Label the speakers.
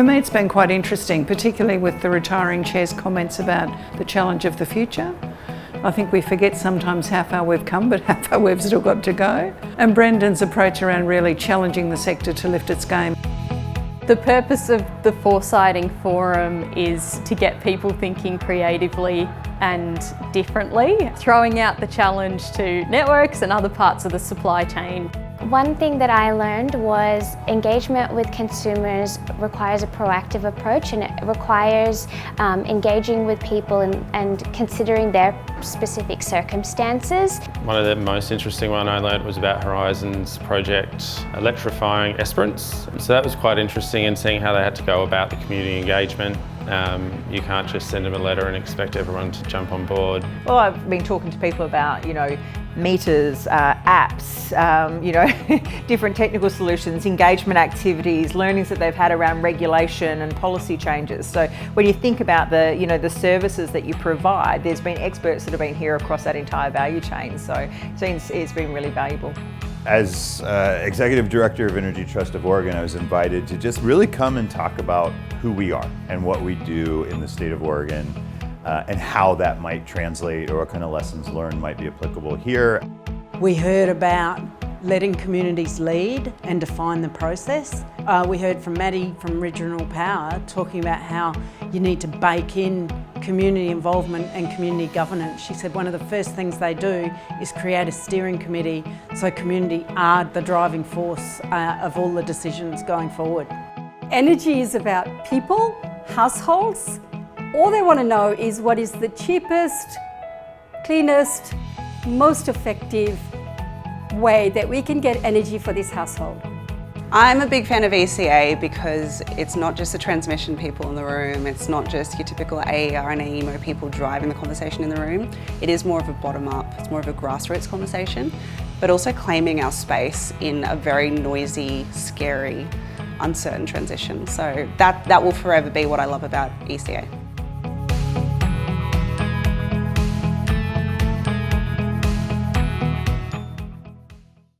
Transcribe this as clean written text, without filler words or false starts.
Speaker 1: For me, it's been quite interesting, particularly with the retiring chair's comments about the challenge of the future. I think we forget sometimes how far we've come, but how far we've still got to go. And Brendan's approach around really challenging the sector to lift its game.
Speaker 2: The purpose of the Foresighting Forum is to get people thinking creatively and differently, throwing out the challenge to networks and other parts of the supply chain.
Speaker 3: One thing that I learned was engagement with consumers requires a proactive approach, and it requires engaging with people and considering their specific circumstances.
Speaker 4: One of the most interesting one I learned was about Horizon's project electrifying Esperance. So that was quite interesting in seeing how they had to go about the community engagement. You can't just send them a letter and expect everyone to jump on board.
Speaker 5: Well, I've been talking to people about, meters, apps, different technical solutions, engagement activities, learnings that they've had around regulation and policy changes. So when you think about the services that you provide, there's been experts that have been here across that entire value chain. So it's been really valuable.
Speaker 6: As Executive Director of Energy Trust of Oregon, I was invited to just really come and talk about who we are and what we do in the state of Oregon, and how that might translate or what kind of lessons learned might be applicable here.
Speaker 7: We heard about letting communities lead and define the process. We heard from Maddie from Regional Power talking about how you need to bake in community involvement and community governance. She said one of the first things they do is create a steering committee so community are the driving force of all the decisions going forward.
Speaker 8: Energy is about people, households. All they want to know is what is the cheapest, cleanest, most effective way that we can get energy for this household.
Speaker 9: I'm a big fan of ECA because it's not just the transmission people in the room, it's not just your typical AER and AEMO people driving the conversation in the room. It is more of a bottom-up, it's more of a grassroots conversation, but also claiming our space in a very noisy, scary, uncertain transition. So that will forever be what I love about ECA.